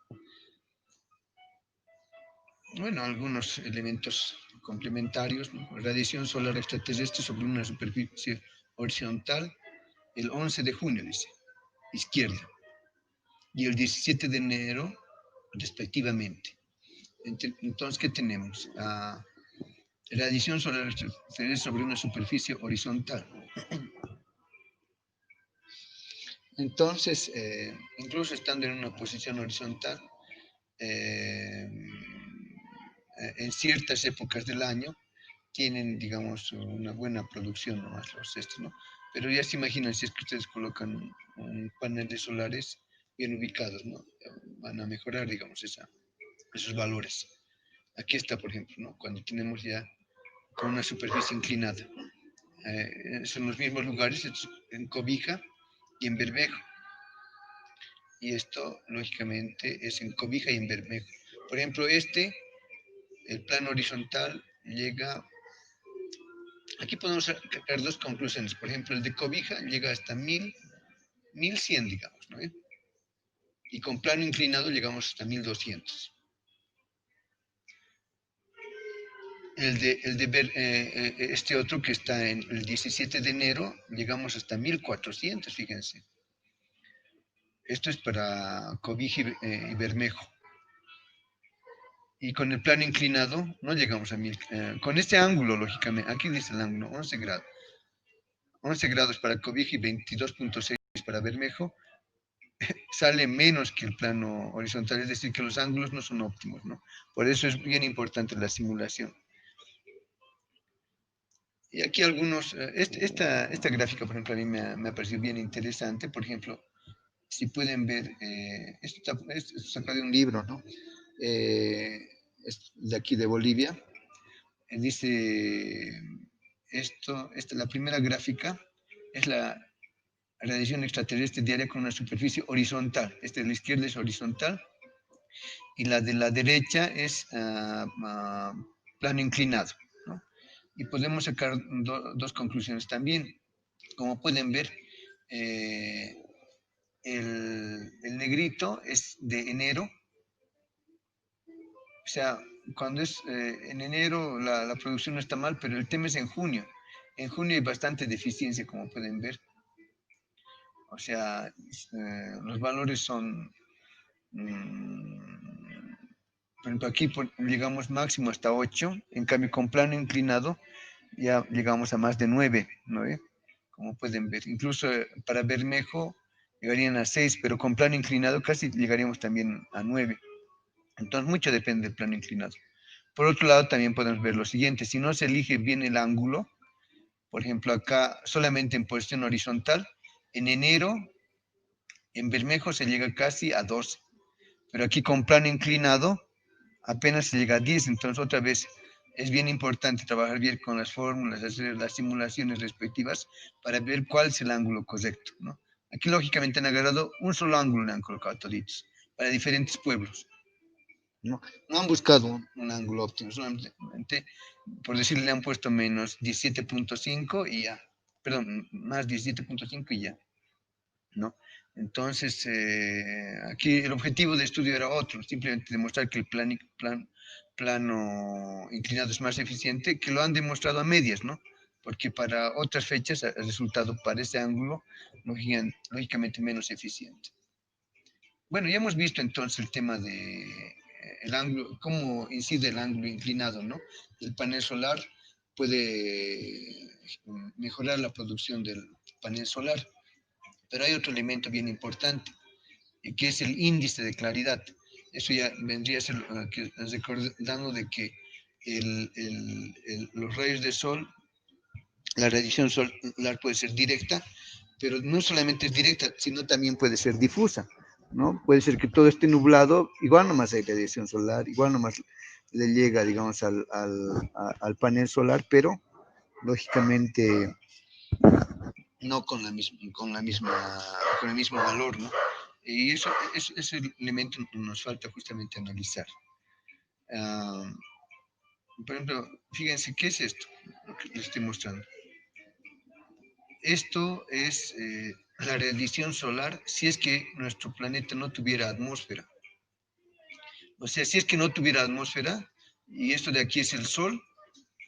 Bueno, algunos elementos complementarios, ¿no? Radiación solar extraterrestre sobre una superficie horizontal el 11 de junio, dice, izquierda, y el 17 de enero, respectivamente. Entonces, ¿qué tenemos? Radiación solar extraterrestre sobre una superficie horizontal. Entonces, incluso estando en una posición horizontal, eh, en ciertas épocas del año, tienen, digamos, una buena producción nomás los estos, ¿no? Pero ya se imaginan si es que ustedes colocan un panel de solares bien ubicados, ¿no? Van a mejorar, digamos, esos valores. Aquí está, por ejemplo, ¿no? Cuando tenemos ya con una superficie inclinada. Son los mismos lugares en Cobija y en Bermejo. Y esto, lógicamente, es en Cobija y en Bermejo. Por ejemplo, el plano horizontal llega. Aquí podemos sacar dos conclusiones. Por ejemplo, el de Cobija llega hasta 1100, digamos, ¿no? Y con plano inclinado llegamos hasta 1200. Este otro que está en el 17 de enero, llegamos hasta 1400, fíjense. Esto es para Cobija y Bermejo. Y con el plano inclinado no llegamos a 1000. Con este ángulo, lógicamente, aquí dice el ángulo, 11 grados. 11 grados para Cobija y 22.6 para Bermejo, sale menos que el plano horizontal, es decir, que los ángulos no son óptimos, ¿no? Por eso es bien importante la simulación. Y aquí algunos, esta gráfica, por ejemplo, a mí me ha parecido bien interesante. Por ejemplo, si pueden ver, esto sacado de un libro, ¿no? Es de aquí de Bolivia. Dice, la primera gráfica es la radiación extraterrestre diaria con una superficie horizontal. Esta de la izquierda es horizontal y la de la derecha es plano inclinado, ¿no? Y podemos sacar dos conclusiones también. Como pueden ver, eh, el negrito es de enero, o sea, cuando es en enero la producción no está mal, pero el tema es en junio. En junio hay bastante deficiencia, como pueden ver. O sea, los valores son, por ejemplo, aquí llegamos máximo hasta 8, en cambio con plano inclinado ya llegamos a más de 9, ¿no? Como pueden ver. Incluso para Bermejo llegarían a 6, pero con plano inclinado casi llegaríamos también a 9. Entonces mucho depende del plano inclinado. Por otro lado, también podemos ver lo siguiente: si no se elige bien el ángulo, por ejemplo, acá solamente en posición horizontal, en enero, en Bermejo se llega casi a 12, pero aquí con plano inclinado apenas se llega a 10. Entonces, otra vez, es bien importante trabajar bien con las fórmulas, hacer las simulaciones respectivas para ver cuál es el ángulo correcto, ¿no? Aquí, lógicamente, han agarrado un solo ángulo y han colocado toditos para diferentes pueblos. No han buscado un ángulo óptimo, solamente, por decirle, le han puesto menos 17.5 y ya, perdón, más 17.5 y ya, ¿no? Entonces, aquí el objetivo de estudio era otro, simplemente demostrar que el plano inclinado es más eficiente, que lo han demostrado a medias, ¿no? Porque para otras fechas el resultado para ese ángulo, lógicamente, menos eficiente. Bueno, ya hemos visto entonces el tema de el ángulo, cómo incide el ángulo inclinado, ¿no? El panel solar puede mejorar la producción del panel solar, pero hay otro elemento bien importante, que es el índice de claridad. Eso ya vendría a ser recordando de que los rayos de sol, la radiación solar puede ser directa, pero no solamente es directa, sino también puede ser difusa, ¿no? Puede ser que todo esté nublado, igual nomás hay radiación solar, igual nomás le llega, digamos, al panel solar, pero lógicamente no con el mismo valor, ¿no? Y ese elemento nos falta justamente analizar. Uh, por ejemplo, fíjense, ¿qué es esto? Lo que les estoy mostrando. Esto es la radiación solar si es que nuestro planeta no tuviera atmósfera. O sea, si es que no tuviera atmósfera, y esto de aquí es el Sol,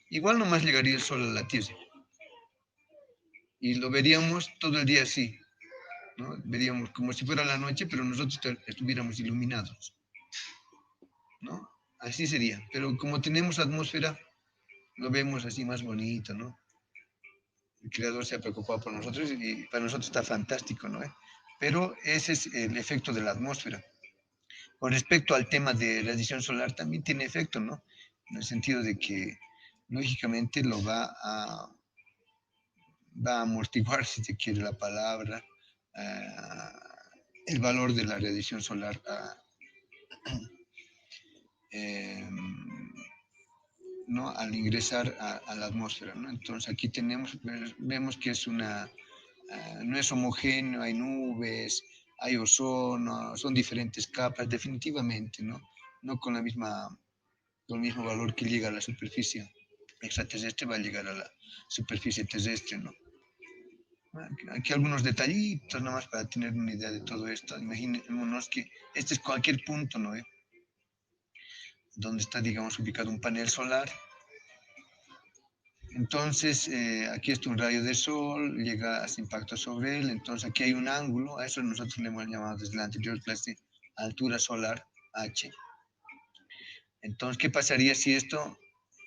igual nomás llegaría el Sol a la Tierra. Y lo veríamos todo el día así, ¿no? Veríamos como si fuera la noche, pero nosotros estuviéramos iluminados, ¿no? Así sería. Pero como tenemos atmósfera, lo vemos así más bonito, ¿no? El creador se ha preocupado por nosotros y para nosotros está fantástico, ¿no? Pero ese es el efecto de la atmósfera. Con respecto al tema de radiación solar, también tiene efecto, ¿no? En el sentido de que, lógicamente, va a amortiguar, si se quiere la palabra, el valor de la radiación solar. ¿no? Al ingresar a la atmósfera, ¿no? Entonces aquí vemos que no es homogéneo, hay nubes, hay ozono, son diferentes capas, definitivamente, ¿no? No con el mismo valor que llega a la superficie extraterrestre va a llegar a la superficie terrestre, ¿no? Aquí algunos detallitos nada más para tener una idea de todo esto. Imaginémonos que este es cualquier punto, ¿no? Donde está, digamos, ubicado un panel solar. Entonces, aquí está un rayo de sol, llega, hace impacto sobre él, entonces aquí hay un ángulo, a eso nosotros le hemos llamado desde la anterior clase altura solar, H. Entonces, ¿qué pasaría si esto,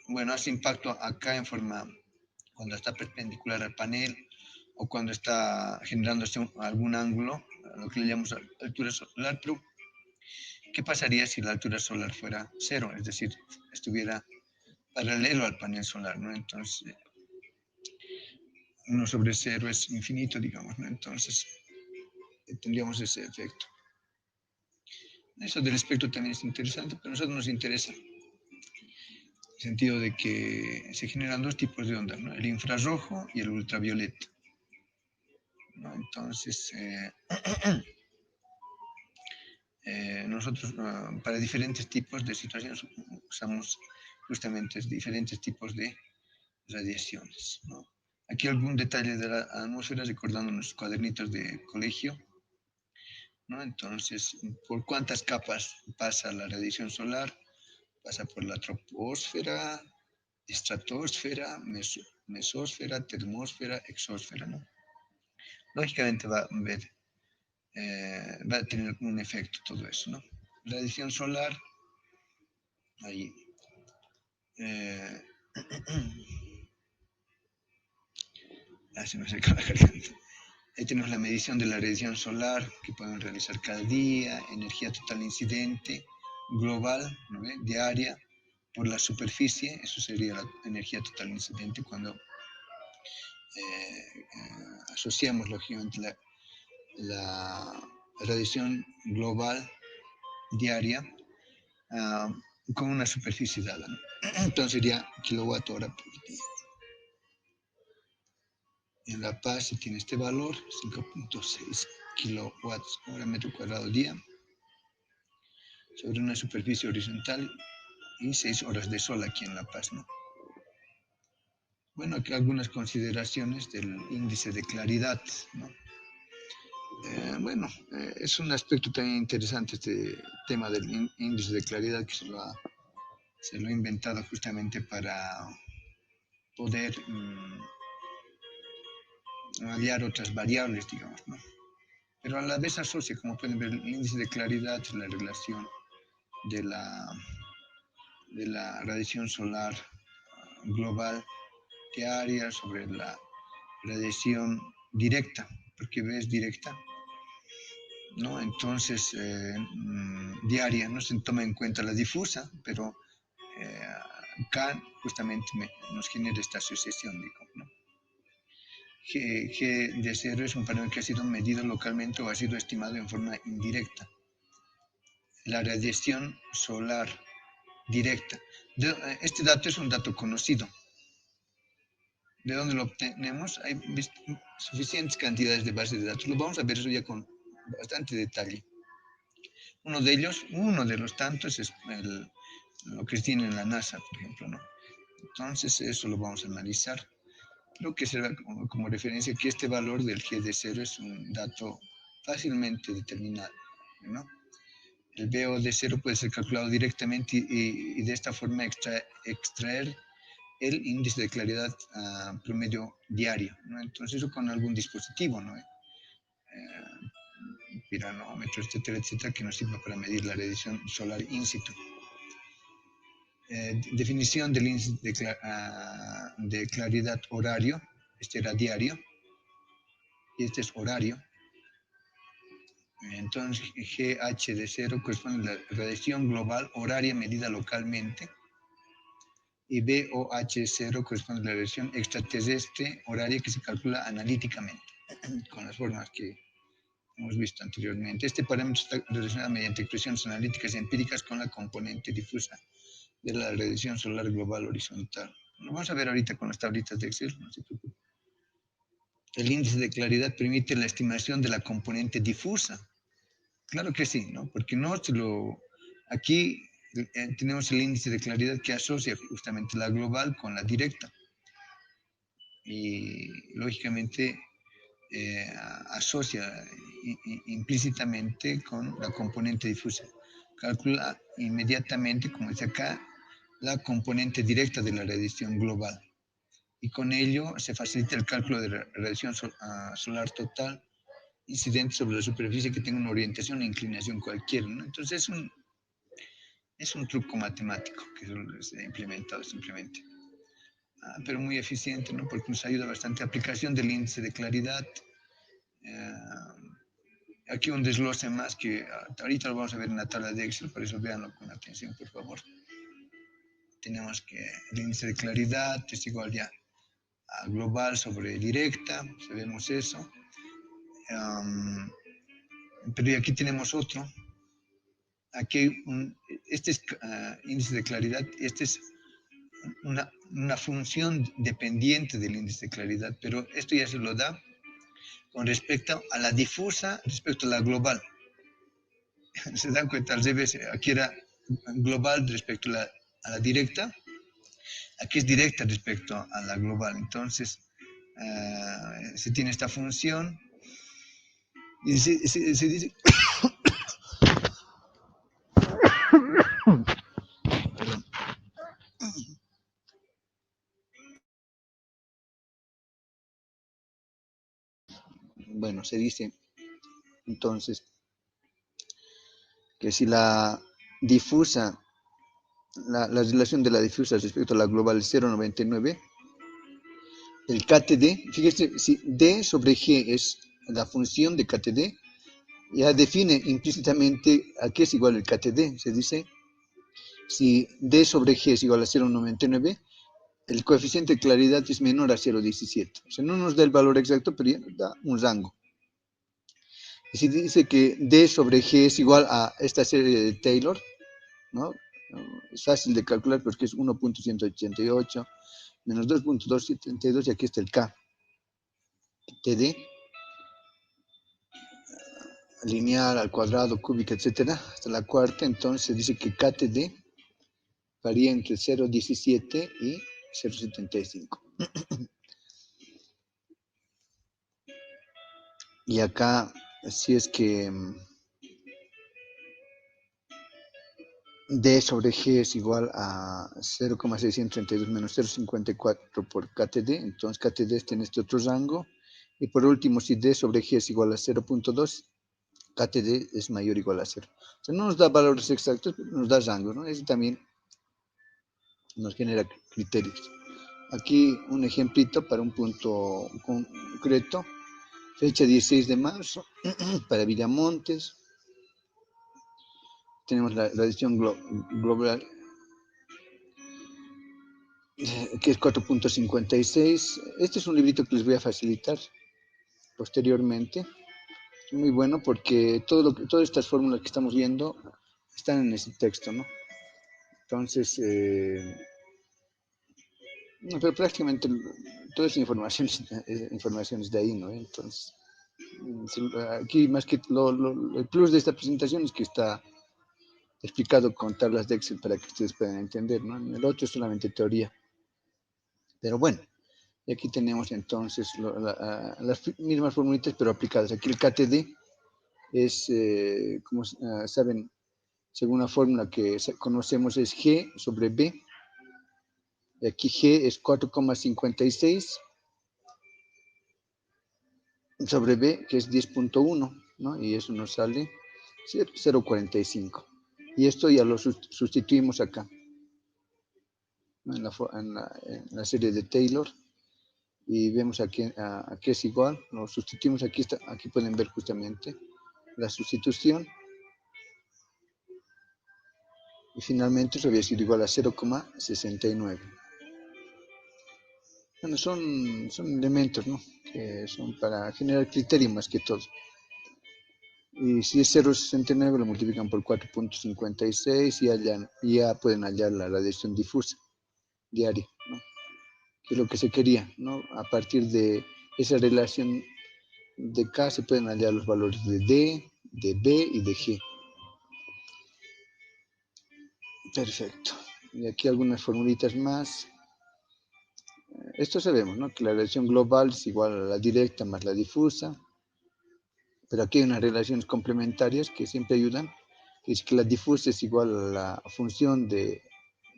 bueno, hace impacto acá en forma, cuando está perpendicular al panel o cuando está generándose algún ángulo, lo que le llamamos altura solar, pero ¿qué pasaría si la altura solar fuera cero? Es decir, estuviera paralelo al panel solar, ¿no? Entonces, 1/0 es infinito, digamos, ¿no? Entonces, tendríamos ese efecto. Eso del espectro también es interesante, pero a nosotros nos interesa en el sentido de que se generan dos tipos de ondas, ¿no? El infrarrojo y el ultravioleta, ¿no? Entonces, nosotros para diferentes tipos de situaciones usamos justamente diferentes tipos de radiaciones, ¿no? Aquí algún detalle de la atmósfera, recordando nuestros cuadernitos de colegio, ¿no? Entonces, ¿por cuántas capas pasa la radiación solar? Pasa por la troposfera, estratosfera, mesósfera, termósfera, exósfera, ¿no? Lógicamente va a tener un efecto todo eso, ¿no? Radiación solar, ahí. Eh, se me seca la garganta. Ahí tenemos la medición de la radiación solar que podemos realizar cada día, energía total incidente, global, ¿no ve? Diaria, por la superficie, eso sería la energía total incidente cuando asociamos lógicamente la radiación global diaria con una superficie dada, ¿no? Entonces sería kilowatt hora por día. En La Paz se tiene este valor, 5.6 kilowatts hora metro cuadrado día, sobre una superficie horizontal y 6 horas de sol aquí en La Paz, ¿no? Bueno, aquí algunas consideraciones del índice de claridad, ¿no? Bueno, es un aspecto también interesante este tema del índice de claridad que se lo ha inventado justamente para poder hallar otras variables, digamos, ¿no? Pero a la vez asocia, como pueden ver, el índice de claridad, la relación de la, de la radiación solar global diaria sobre la radiación directa, porque ves directa, ¿no? Entonces, diaria, no se toma en cuenta la difusa, pero acá justamente nos genera esta asociación, digamos, ¿no? G de cero es un parámetro que ha sido medido localmente o ha sido estimado en forma indirecta. La radiación solar directa. Este dato es un dato conocido. ¿De dónde lo obtenemos? Hay suficientes cantidades de bases de datos. Lo vamos a ver eso ya con bastante detalle. Uno de los tantos es lo que tiene en la NASA, por ejemplo, ¿no? Entonces, eso lo vamos a analizar. Creo que será como referencia que este valor del G de cero es un dato fácilmente determinable, ¿no? El BO de cero puede ser calculado directamente y de esta forma extraer el índice de claridad promedio diario, ¿no? Entonces, eso con algún dispositivo, ¿no? Piranómetro, etcétera, etcétera, que nos sirva para medir la radiación solar in situ. Definición del índice de claridad horario, este era diario, y este es horario. Entonces, GH de cero corresponde a la radiación global horaria medida localmente, y BOH0 corresponde a la radiación extraterrestre horaria que se calcula analíticamente, con las formas que hemos visto anteriormente. Este parámetro está relacionado mediante expresiones analíticas y empíricas con la componente difusa de la radiación solar global horizontal. Lo vamos a ver ahorita con las tablitas de Excel, no se preocupe. El índice de claridad permite la estimación de la componente difusa. Claro que sí, ¿no? Porque no se lo... Aquí tenemos el índice de claridad que asocia justamente la global con la directa. Y lógicamente asocia implícitamente con la componente difusa. Calcula inmediatamente, como dice acá, la componente directa de la radiación global. Y con ello se facilita el cálculo de la radiación solar total incidente sobre la superficie que tenga una orientación e inclinación cualquiera, ¿no? Entonces es un truco matemático que se ha implementado simplemente. Pero muy eficiente, ¿no? Porque nos ayuda bastante. Aplicación del índice de claridad. Aquí un desglose más que ahorita lo vamos a ver en la tabla de Excel, por eso véanlo con atención, por favor. Tenemos que el índice de claridad es igual ya a global sobre directa, sabemos eso. Pero aquí tenemos otro. Aquí hay este es índice de claridad, este es una función dependiente del índice de claridad, pero esto ya se lo da con respecto a la difusa, respecto a la global. Se dan cuenta, al revés, aquí era global respecto a la directa, aquí es directa respecto a la global. Entonces, se tiene esta función y se dice... Bueno, se dice entonces que si la difusa, la relación de la difusa respecto a la global es 0,99, el KTD, fíjese, si D sobre G es la función de KTD, ya define implícitamente a qué es igual el KTD. Se dice, si D sobre G es igual a 0,99, el coeficiente de claridad es menor a 0,17. O sea, no nos da el valor exacto, pero ya nos da un rango. Y si dice que D sobre G es igual a esta serie de Taylor, ¿no? Es fácil de calcular porque es 1.188 menos 2.272 y aquí está el K. TD, lineal, al cuadrado, cúbica, etcétera, hasta la cuarta. Entonces dice que KTD varía entre 0.17 y 0.75. Y acá, si es que D sobre G es igual a 0,632 menos 0,54 por KTD, entonces KTD está en este otro rango. Y por último, si D sobre G es igual a 0,2, KTD es mayor o igual a 0. O sea, no nos da valores exactos, pero nos da rango, ¿no? Eso también nos genera criterios. Aquí un ejemplito para un punto concreto. Fecha 16 de marzo para Villamontes. Tenemos la edición global que es 4.56. Este es un librito que les voy a facilitar posteriormente. Es muy bueno porque todas estas fórmulas que estamos viendo están en ese texto, ¿no? Entonces, pero prácticamente toda esa información es de ahí, ¿no? Entonces, aquí más que el plus de esta presentación es que está explicado con tablas de Excel para que ustedes puedan entender, ¿no? El otro es solamente teoría. Pero bueno, y aquí tenemos entonces las mismas formulitas, pero aplicadas. Aquí el KTD es, como saben, según la fórmula que conocemos, es G sobre B. Y aquí G es 4,56 sobre B, que es 10.1, ¿no? Y eso nos sale 0,45. Y esto ya lo sustituimos acá, ¿no? En la serie de Taylor. Y vemos aquí, aquí es igual, lo sustituimos aquí, aquí pueden ver justamente la sustitución. Y finalmente eso había sido igual a 0,69. Bueno, son elementos, ¿no? Que son para generar criterio más que todo. Y si es 0,69 lo multiplican por 4,56 y ya pueden hallar la radiación difusa diaria, ¿no? Que es lo que se quería, ¿no? A partir de esa relación de K se pueden hallar los valores de D, de B y de G. Perfecto. Y aquí algunas formulitas más. Esto sabemos, ¿no? Que la relación global es igual a la directa más la difusa. Pero aquí hay unas relaciones complementarias que siempre ayudan. Es que la difusa es igual a la función de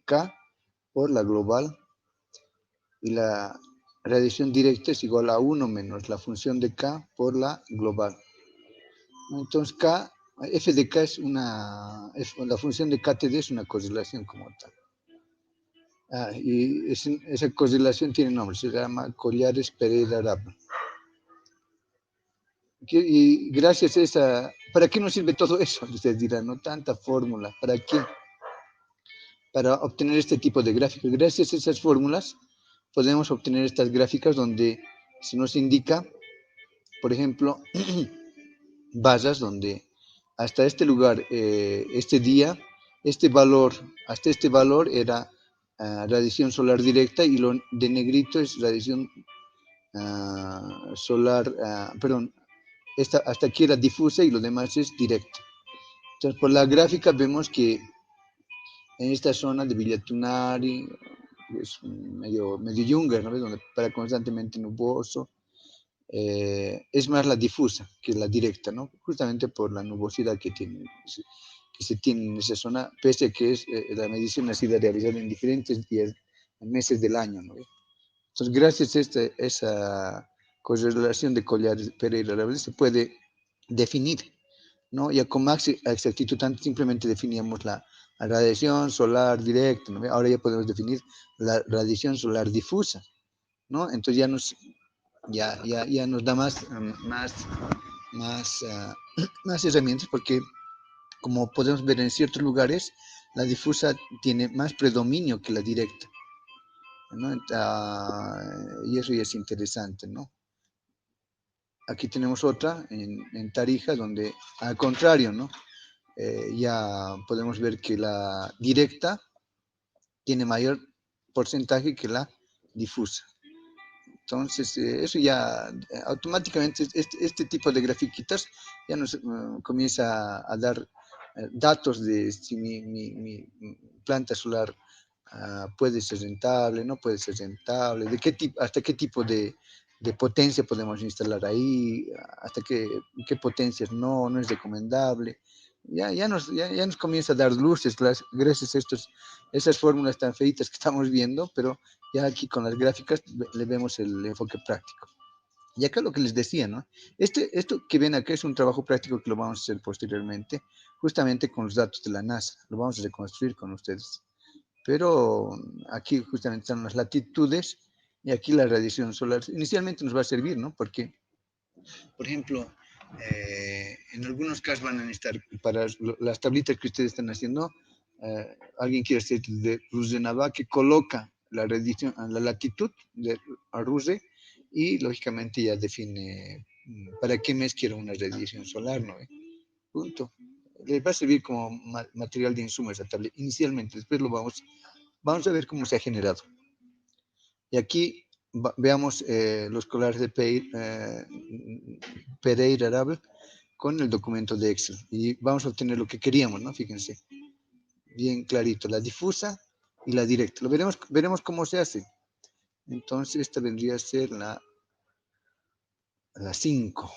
K por la global. Y la radiación directa es igual a 1 menos la función de K por la global. Entonces f de K es la función de KTD es una correlación como tal. Y esa correlación tiene nombre, se llama Collares-Pereira-Raval. Y gracias a esa, ¿para qué nos sirve todo eso? Ustedes dirán, no tanta fórmula, ¿para qué? Para obtener este tipo de gráficas. Gracias a esas fórmulas podemos obtener estas gráficas donde se nos indica, por ejemplo, barras donde hasta este lugar, este día, hasta este valor era radiación solar directa y lo de negrito es radiación solar, perdón, hasta aquí era difusa y lo demás es directo. Entonces, por la gráfica vemos que en esta zona de Villa Tunari, es medio yunga, ¿no? Donde para constantemente nuboso, es más la difusa que la directa, ¿no? Justamente por la nubosidad que se tiene en esa zona, pese a que la medición ha sido realizada en diferentes días, meses del año, ¿no? Entonces, gracias a esa correlación de collares Pereira se puede definir, ¿no? Ya con más exactitud, tanto simplemente definíamos la radiación solar directa, ¿no? Ahora ya podemos definir la radiación solar difusa, ¿no? Entonces ya nos da más herramientas porque, como podemos ver en ciertos lugares, la difusa tiene más predominio que la directa, ¿no? Y eso ya es interesante, ¿no? Aquí tenemos otra en Tarija, donde al contrario, ¿no? Ya podemos ver que la directa tiene mayor porcentaje que la difusa. Entonces, eso ya automáticamente, este tipo de grafiquitas ya nos comienza a dar datos de si mi planta solar puede ser rentable, no puede ser rentable, de qué tipo, hasta qué tipo de potencia podemos instalar ahí, hasta qué potencias no es recomendable. Ya nos comienza a dar luces gracias a esas fórmulas tan feitas que estamos viendo, pero ya aquí con las gráficas le vemos el enfoque práctico. Y acá lo que les decía, ¿no? Esto que ven acá es un trabajo práctico que lo vamos a hacer posteriormente, justamente con los datos de la NASA. Lo vamos a reconstruir con ustedes. Pero aquí justamente están las latitudes y aquí la radiación solar. Inicialmente nos va a servir, ¿no? Porque, por ejemplo, en algunos casos van a necesitar, para las tablitas que ustedes están haciendo, alguien quiere hacer de Rusenava que coloca la latitud de Ruse y lógicamente ya define para qué mes quiero una radiación solar, ¿no? Punto. Les va a servir como material de insumo esa tabla inicialmente, después vamos a ver cómo se ha generado. Y aquí veamos los colores de Pereira con el documento de Excel. Y vamos a obtener lo que queríamos, ¿no? Fíjense. Bien clarito, la difusa y la directa. Lo veremos cómo se hace. Entonces, esta vendría a ser la 5.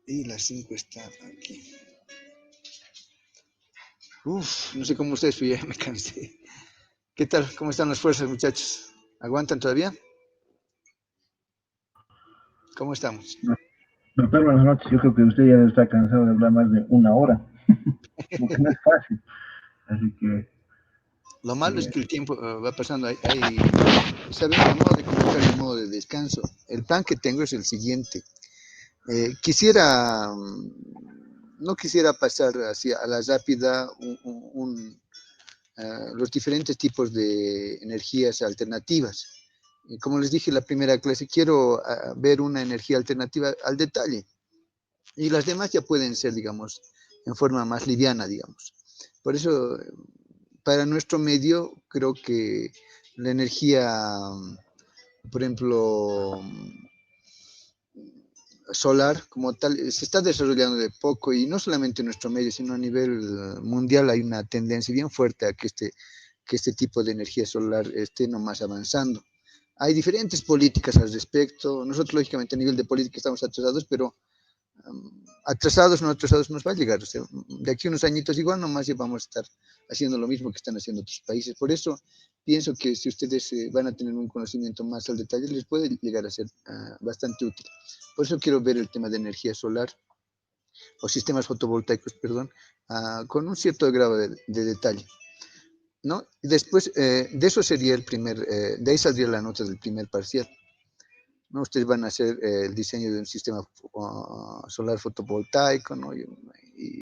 Y la 5 está aquí. Uf, no sé cómo ustedes, pero ya me cansé. ¿Qué tal? ¿Cómo están las fuerzas, muchachos? ¿Aguantan todavía? ¿Cómo estamos? Doctor, buenas noches. Yo creo que usted ya está cansado de hablar más de una hora, porque no es fácil. Así que, Lo malo es que el tiempo va pasando. Sabemos el modo de convocar y el modo de descanso. El plan que tengo es el siguiente. No quisiera pasar así a la rápida los diferentes tipos de energías alternativas. como les dije en la primera clase, quiero ver una energía alternativa al detalle. Y las demás ya pueden ser, digamos, en forma más liviana, digamos. Por eso, para nuestro medio, creo que la energía, por ejemplo, solar como tal, se está desarrollando de poco, y no solamente en nuestro medio, sino a nivel mundial hay una tendencia bien fuerte a que este tipo de energía solar esté nomás avanzando. Hay diferentes políticas al respecto. Nosotros, lógicamente, a nivel de política estamos atrasados, pero atrasados, no atrasados, nos va a llegar. O sea, de aquí a unos añitos igual nomás ya vamos a estar haciendo lo mismo que están haciendo otros países. Por eso pienso que si ustedes van a tener un conocimiento más al detalle, les puede llegar a ser bastante útil. Por eso quiero ver el tema de energía solar o sistemas fotovoltaicos, perdón, con un cierto grado de detalle, ¿no? Y después, de eso sería de ahí saldría la nota del primer parcial, ¿no? Ustedes van a hacer el diseño de un sistema solar fotovoltaico, ¿no? Y